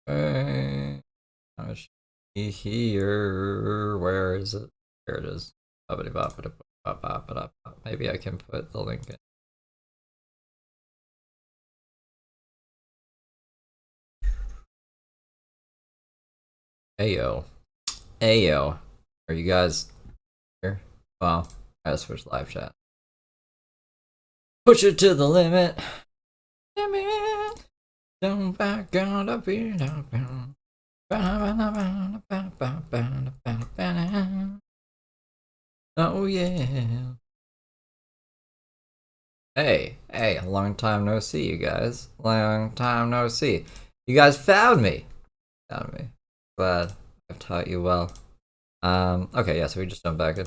Okay. I should be here. Where is it? Here it is. Maybe I can put the link in. Ayo. Ayo. Are you guys here? Well, I gotta switch live chat. Push it to the limit. Limit. Don't back out of it. Oh yeah. Hey, long time no see, you guys. Long time no see. You guys found me. Found me. Glad I've taught you well. Okay, yeah, so we just jump back in.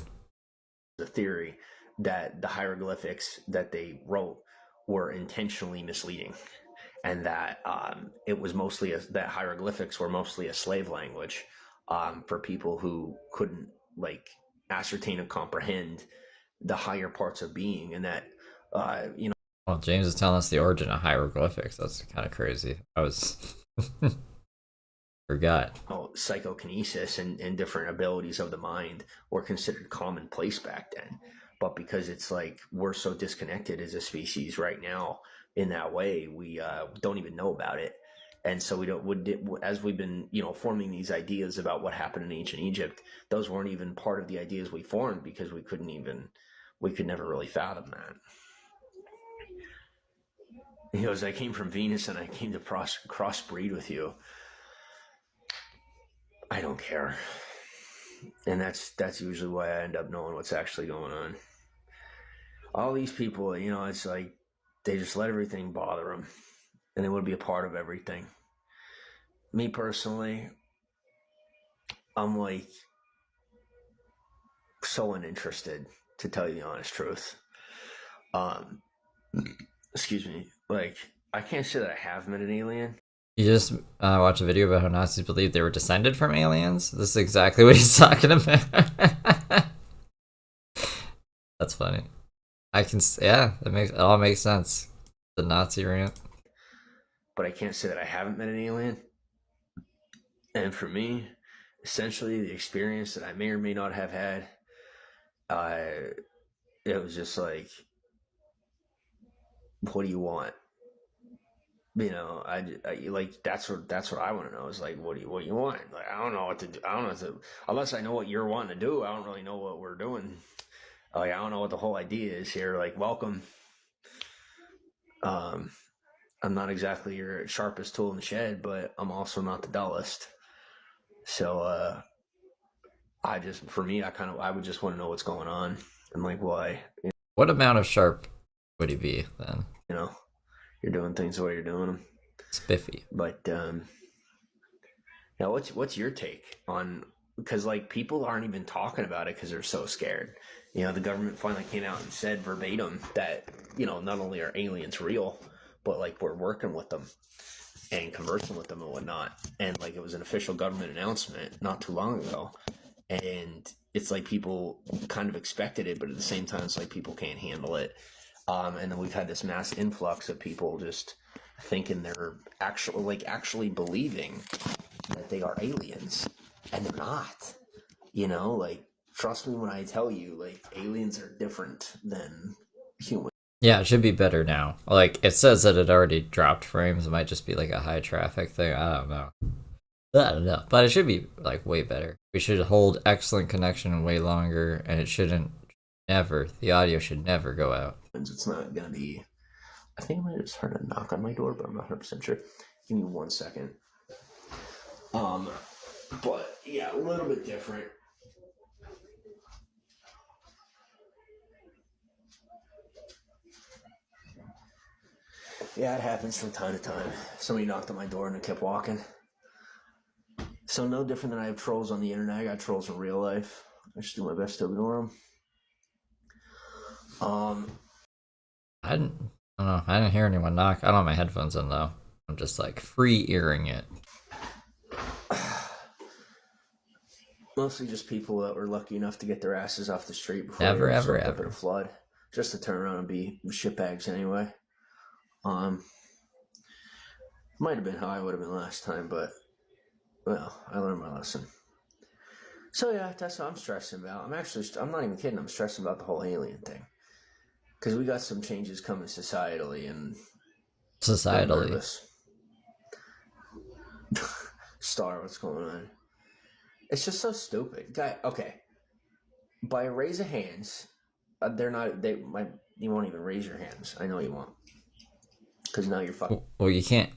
The theory that the hieroglyphics that they wrote were intentionally misleading, and that it was mostly that hieroglyphics were mostly a slave language for people who couldn't like ascertain and comprehend the higher parts of being, and that Well, James is telling us the origin of hieroglyphics. That's kind of crazy. I was forgot. Psychokinesis and different abilities of the mind were considered commonplace back then. But because it's like we're so disconnected as a species right now in that way, we don't even know about it. And so we don't. As we've been, forming these ideas about what happened in ancient Egypt, those weren't even part of the ideas we formed because we could never really fathom that. He goes, I came from Venus and I came to crossbreed with you. I don't care. And that's usually why I end up knowing what's actually going on. All these people, it's like they just let everything bother them and they want to be a part of everything. Me personally, I'm like so uninterested, to tell you the honest truth. Excuse me. Like, I can't say that I have met an alien. You just watched a video about how Nazis believed they were descended from aliens? This is exactly what he's talking about. That's funny. It all makes sense. The Nazi rant. But I can't say that I haven't met an alien. And for me, essentially the experience that I may or may not have had, it was just like, what do you want? I like that's what I want to know is like, what do you want? Like, I don't know what to do. I don't know unless I know what you're wanting to do. I don't really know what we're doing. Like, I don't know what the whole idea is here. Like, welcome. I'm not exactly your sharpest tool in the shed, but I'm also not the dullest. So, I would just want to know what's going on and like why. What amount of sharp would he be then? You're doing things the way you're doing them. Spiffy. But now, what's your take on? Because like people aren't even talking about it because they're so scared. The government finally came out and said verbatim that not only are aliens real, but like we're working with them and conversing with them and whatnot. And like it was an official government announcement not too long ago. And it's like people kind of expected it, but at the same time, it's like people can't handle it. And then we've had this mass influx of people just thinking they're actually believing that they are aliens, and they're not. Like, trust me when I tell you, like, aliens are different than humans. Yeah, it should be better now. Like, it says that it already dropped frames. It might just be like a high traffic thing. I don't know. But it should be like way better. We should hold excellent connection way longer, and the audio should never go out. It's not gonna be. I think I might have just heard a knock on my door, but I'm not 100% sure. Give me 1 second. But yeah, a little bit different. Yeah, it happens from time to time. Somebody knocked on my door and I kept walking. So no different than I have trolls on the internet. I got trolls in real life. I just do my best to ignore them. I don't know. I didn't hear anyone knock. I don't have my headphones in though. I'm just like free earing it. Mostly just people that were lucky enough to get their asses off the street before Never, they ever, up ever. in a flood, just to turn around and be shitbags anyway. Might have been how I would have been last time, but Well, I learned my lesson. So yeah, that's what I'm stressing about. I'm not even kidding. I'm stressing about the whole alien thing because we got some changes coming societally, and I'm Societally. nervous. Star, what's going on? It's just so stupid, guy. Okay, by a raise of hands, they're not. They might. You won't even raise your hands. I know you won't, because now you're fucking Well, you can't.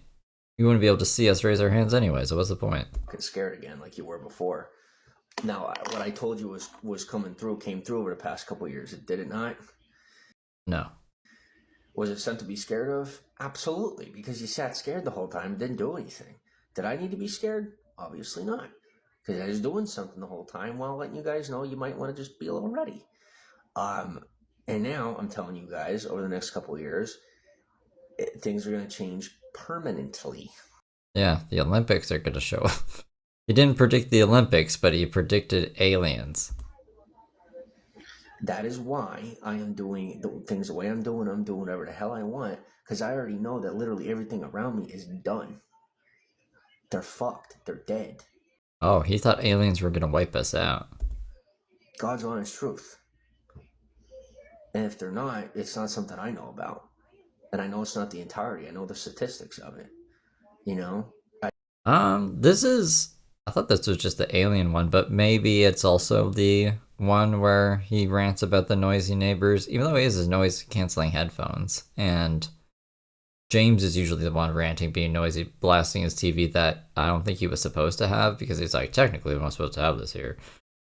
You wouldn't be able to see us raise our hands anyway. So what's the point? scared again, like you were before. Now, what I told you was coming through, came through over the past couple of years. It did it not? No. Was it sent to be scared of? Absolutely, because you sat scared the whole time and didn't do anything. Did I need to be scared? Obviously not, because I was doing something the whole time while letting you guys know you might want to just be a little ready. And now I'm telling you guys, over the next couple of years, things are going to change permanently. Yeah, the Olympics are going to show up. He didn't predict the Olympics, but he predicted aliens. That is why I am doing things the way I'm doing. I'm doing whatever the hell I want, because I already know that literally everything around me is done. They're fucked. They're dead. Oh, he thought aliens were going to wipe us out. God's honest truth. And if they're not, it's not something I know about. And I know it's not the entirety. I know the statistics of it. You know? This is. I thought this was just the alien one, but maybe it's also the one where he rants about the noisy neighbors, even though he has his noise canceling headphones. And James is usually the one ranting, being noisy, blasting his TV that I don't think he was supposed to have, because he's like, technically, we're not supposed to have this here.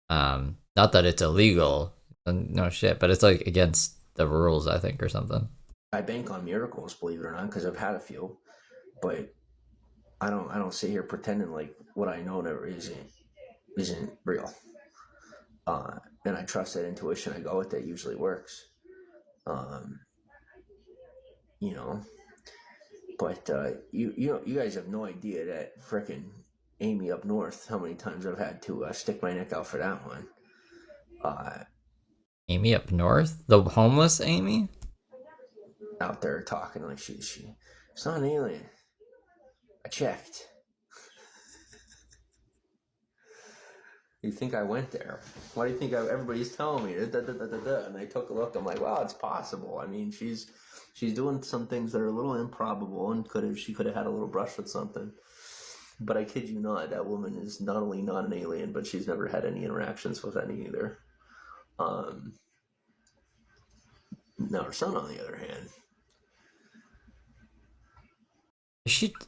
Not that it's illegal, no shit, but it's like against the rules, I think, or something. I bank on miracles, believe it or not, because I've had a few. But I don't sit here pretending like what I know never isn't real. And I trust that intuition. I go with it. Usually works. You know, but you guys have no idea that frickin' Amy up north, how many times I've had to stick my neck out for that one. Amy up north, the homeless Amy. Out there talking like she's not an alien. I checked. You think I went there? Why do you think everybody's telling me? And I took a look. I'm like, wow, it's possible. I mean, she's doing some things that are a little improbable, and she could have had a little brush with something. But I kid you not, that woman is not only not an alien, but she's never had any interactions with any either. Now her son, on the other hand,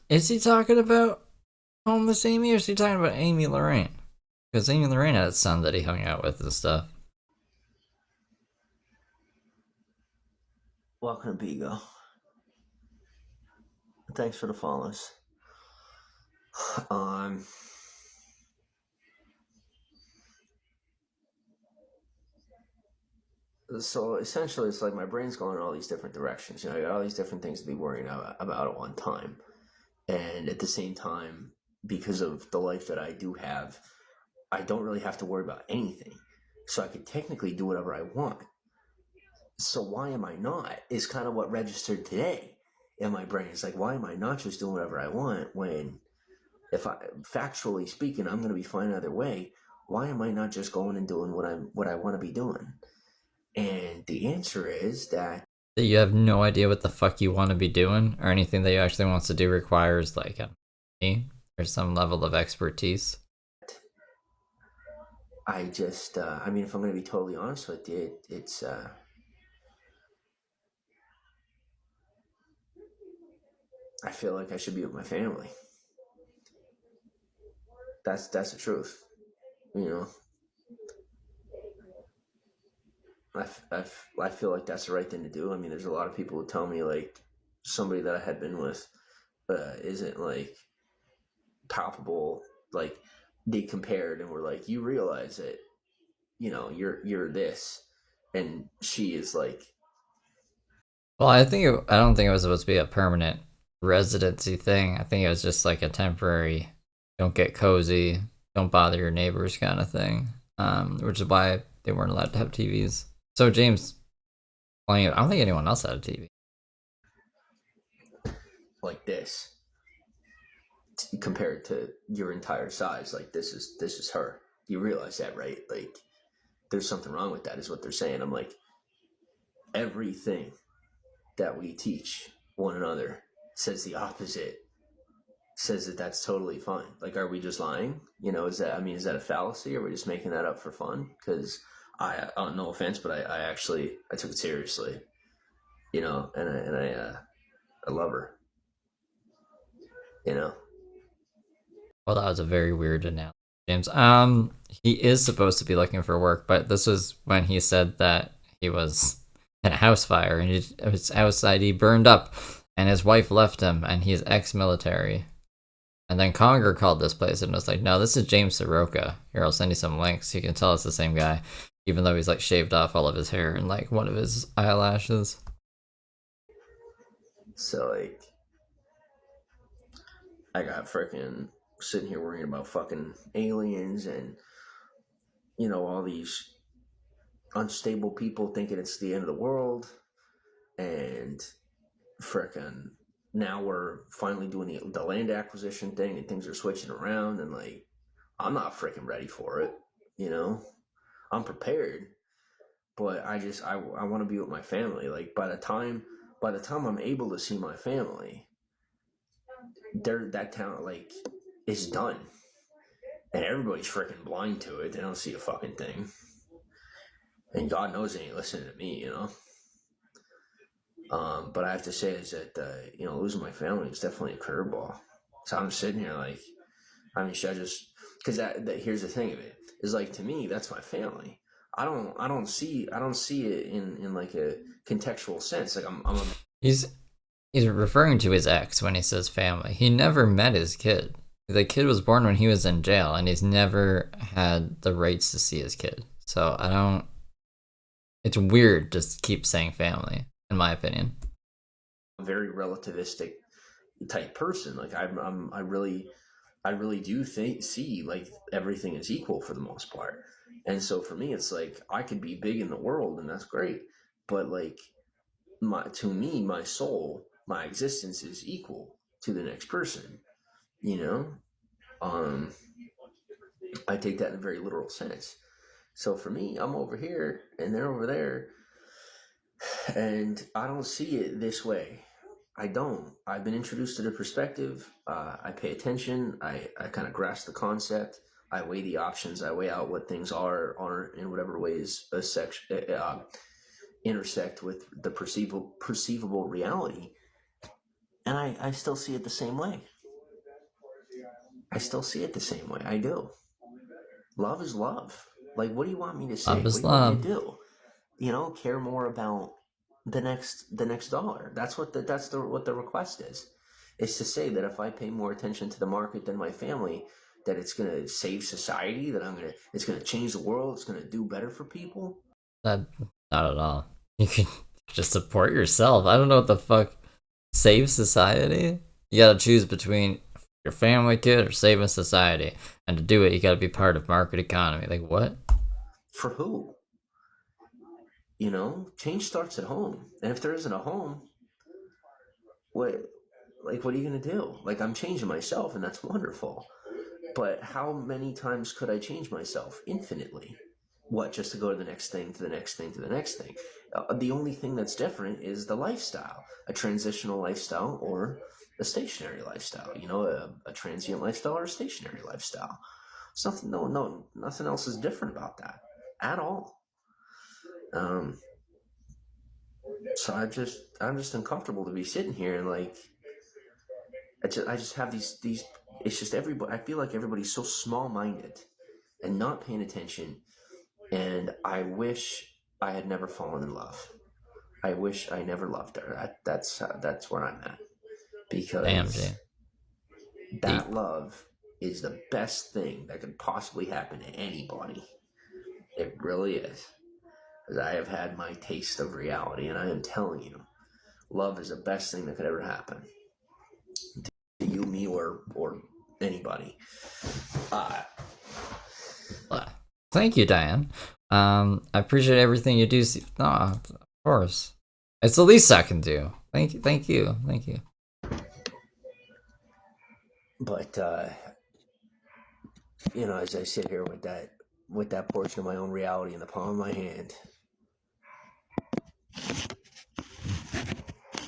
Is he talking about homeless Amy, or is he talking about Amy Lorraine? Because Amy Lorraine had a son that he hung out with and stuff. welcome to Bigo. Thanks for the follows. So essentially, it's like my brain's going in all these different directions. You know, I got all these different things to be worrying about at one time, and at the same time, because of the life that I do have, I don't really have to worry about anything. So I could technically do whatever I want. So why am I not? Is kind of what registered today in my brain. It's like, why am I not just doing whatever I want when, factually speaking, I'm going to be fine either way? Why am I not just going and doing what I want to be doing? And the answer is that You have no idea what the fuck you want to be doing, or anything that you actually wants to do requires like me or some level of expertise. I just, I mean, if I'm going to be totally honest with you, it's, I feel like I should be with my family. That's the truth, you know. I feel like that's the right thing to do. I mean, there's a lot of people who tell me like somebody that I had been with isn't like palpable. Like they compared and were like, you realize that, you know, you're this, and she is like. Well, I don't think it was supposed to be a permanent residency thing. I think it was just like a temporary, don't get cozy, don't bother your neighbors kind of thing. Which is why they weren't allowed to have TVs. So James playing it. I don't think anyone else had a TV. Like this. compared to your entire size. Like this is her. You realize that, right? Like there's something wrong with that, is what they're saying. I'm like, everything that we teach one another says the opposite. Says that that's totally fine. Like, are we just lying? You know, is that a fallacy? Or are we just making that up for fun? Because no offense, but I took it seriously, you know, and I love her, you know. Well, that was a very weird analogy, James. He is supposed to be looking for work, but this was when he said that he was in a house fire and his house ID burned up, and his wife left him, and he's ex-military. And then Conger called this place and was like, no, this is James Soroka. Here, I'll send you some links. You can tell it's the same guy, even though he's like shaved off all of his hair and like one of his eyelashes. So like, I got freaking sitting here worrying about fucking aliens and, you know, all these unstable people thinking it's the end of the world, and freaking now we're finally doing the land acquisition thing and things are switching around, and like, I'm not freaking ready for it, you know. I'm prepared, but I want to be with my family. Like by the time I'm able to see my family, that town like is done, and everybody's freaking blind to it. They don't see a fucking thing, and God knows they ain't listening to me, you know. But I have to say is that you know, losing my family is definitely a curveball. So I'm sitting here like, I mean, should I just, because that here's the thing of it is like, to me that's my family. I don't see it in like a contextual sense. Like He's referring to his ex when he says family. He never met his kid. The kid was born when he was in jail, and he's never had the rights to see his kid. So I don't. It's weird to keep saying family, in my opinion. a very relativistic type person. Like I really do see like everything is equal for the most part. And so for me, it's like I could be big in the world, and that's great. But like, to me, my soul, my existence is equal to the next person. You know, I take that in a very literal sense. So for me, I'm over here and they're over there, and I don't see it this way. I don't. I've been introduced to the perspective. I pay attention. I kind of grasp the concept. I weigh the options. I weigh out what things are in whatever ways intersect with the perceivable reality. And I still see it the same way. I still see it the same way. I do. Love is love. Like, what do you want me to say? Love What is do you want me to love. do? You know, care more about the next dollar. That's what the request is. Is to say that if I pay more attention to the market than my family, that it's gonna save society, that it's gonna change the world, it's gonna do better for people. Not at all. You can just support yourself. I don't know what the fuck. Save society? You gotta choose between your family, kid, or saving society. And to do it, you gotta be part of market economy. Like, what? For who? You know, change starts at home. And if there isn't a home, what what are you gonna do? Like, I'm changing myself, and that's wonderful. But how many times could I change myself? Infinitely. What, just to go to the next thing, to the next thing, to the next thing? The only thing that's different is the lifestyle, a transitional lifestyle or a stationary lifestyle. You know, a transient lifestyle or a stationary lifestyle. It's nothing. Nothing else is different about that at all. So I'm just uncomfortable to be sitting here and like, I just have these. It's just everybody. I feel like everybody's so small-minded and not paying attention. And I wish I had never fallen in love. I wish I never loved her. That's where I'm at, because Damn, Jay. that Deep. love is the best thing that could possibly happen to anybody. It really is. Because I have had my taste of reality, and I am telling you, love is the best thing that could ever happen to you, me, or anybody. Thank you, Diane. I appreciate everything you do. No, of course. It's the least I can do. Thank you. But as I sit here with that portion of my own reality in the palm of my hand,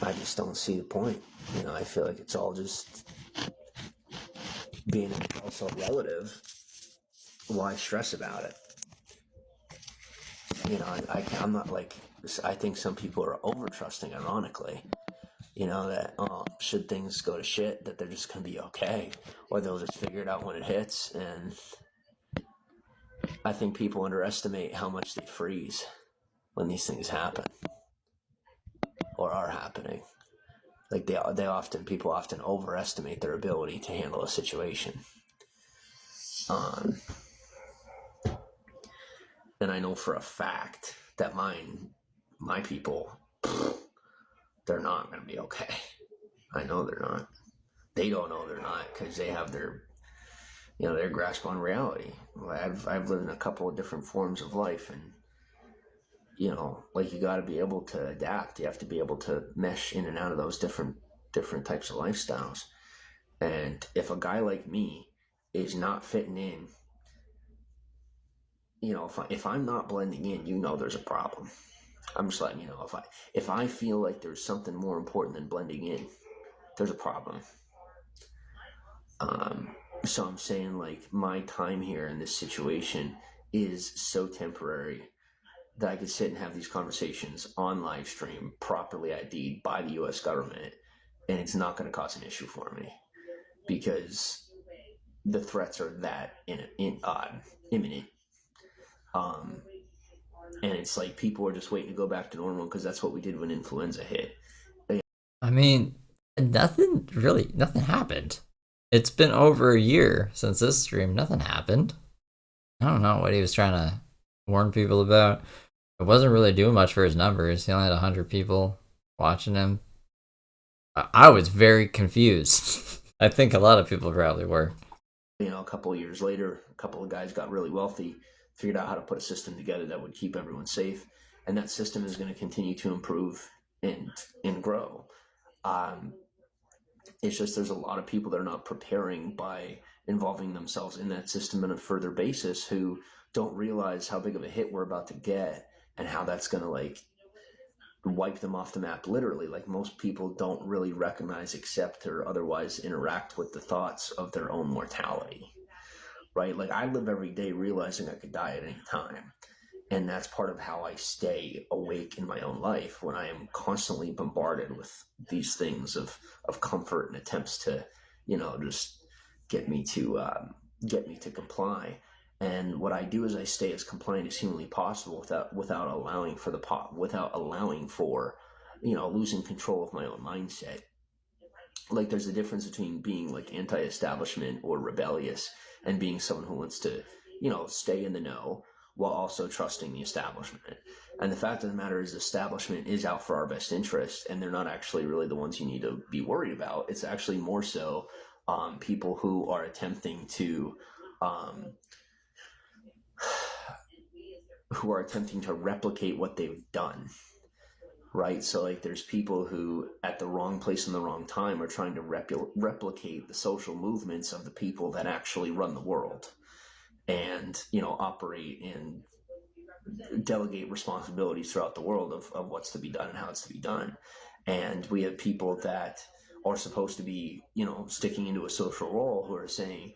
I just don't see the point. I feel like it's all just being also relative. Why stress about it? I'm not like, I think some people are over trusting, ironically. That should things go to shit, that they're just gonna be okay, or they'll just figure it out when it hits. And I think people underestimate how much they freeze when these things happen or are happening. Like people often overestimate their ability to handle a situation. And I know for a fact that my people, they're not going to be okay. I know they're not. They don't know they're not because they have their grasp on reality. I've lived in a couple of different forms of life, and like, you got to be able to adapt. You have to be able to mesh in and out of those different types of lifestyles. And if a guy like me is not fitting in, if I'm not blending in, there's a problem. I'm just letting you know, if I feel like there's something more important than blending in, there's a problem. So I'm saying, like, my time here in this situation is so temporary that I could sit and have these conversations on live stream, properly ID'd by the U.S. government, and it's not going to cause an issue for me because the threats are that imminent. And it's like people are just waiting to go back to normal because that's what we did when influenza hit. I mean, nothing happened. It's been over a year since this stream. Nothing happened. I don't know what he was trying to warn people about. It wasn't really doing much for his numbers. He only had 100 people watching him. I was very confused. I think a lot of people probably were. A couple of years later, a couple of guys got really wealthy, figured out how to put a system together that would keep everyone safe, and that system is going to continue to improve and grow. It's just there's a lot of people that are not preparing by involving themselves in that system on a further basis, who don't realize how big of a hit we're about to get and how that's going to, like, wipe them off the map, literally. Like, most people don't really recognize, accept, or otherwise interact with the thoughts of their own mortality, right? Like, I live every day realizing I could die at any time. And that's part of how I stay awake in my own life, when I am constantly bombarded with these things of comfort and attempts to, just get me to comply. And what I do is I stay as compliant as humanly possible without allowing for losing control of my own mindset. Like, there's a difference between being, like, anti-establishment or rebellious and being someone who wants to, stay in the know while also trusting the establishment. And the fact of the matter is, the establishment is out for our best interest, and they're not actually really the ones you need to be worried about. It's actually more so people who are attempting to replicate what they've done, right? So, like, there's people who, at the wrong place in the wrong time, are trying to replicate the social movements of the people that actually run the world, and operate and delegate responsibilities throughout the world of what's to be done and how it's to be done. And we have people that are supposed to be sticking into a social role, who are saying,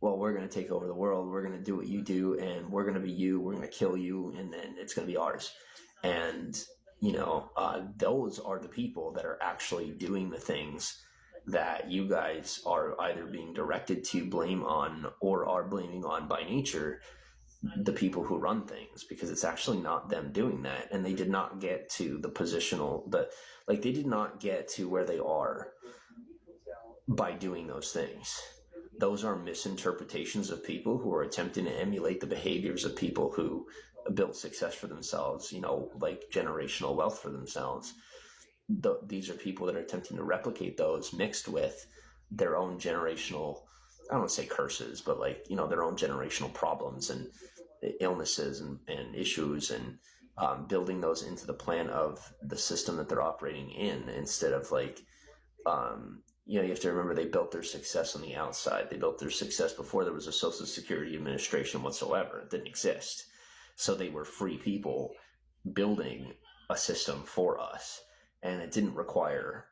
well, we're going to take over the world, we're going to do what you do, and we're going to be you, we're going to kill you, and then it's going to be ours. And those are the people that are actually doing the things that you guys are either being directed to blame on, or are blaming on by nature, the people who run things, because it's actually not them doing that. And they did not get to they did not get to where they are by doing those things. Those are misinterpretations of people who are attempting to emulate the behaviors of people who built success for themselves, like generational wealth for themselves. These are people that are attempting to replicate those, mixed with their own generational, I don't want to say curses, but, like, their own generational problems and illnesses and issues, and building those into the plan of the system that they're operating in, instead of, like, you have to remember they built their success on the outside. They built their success before there was a Social Security Administration whatsoever. It didn't exist. So they were free people building a system for us, and it didn't require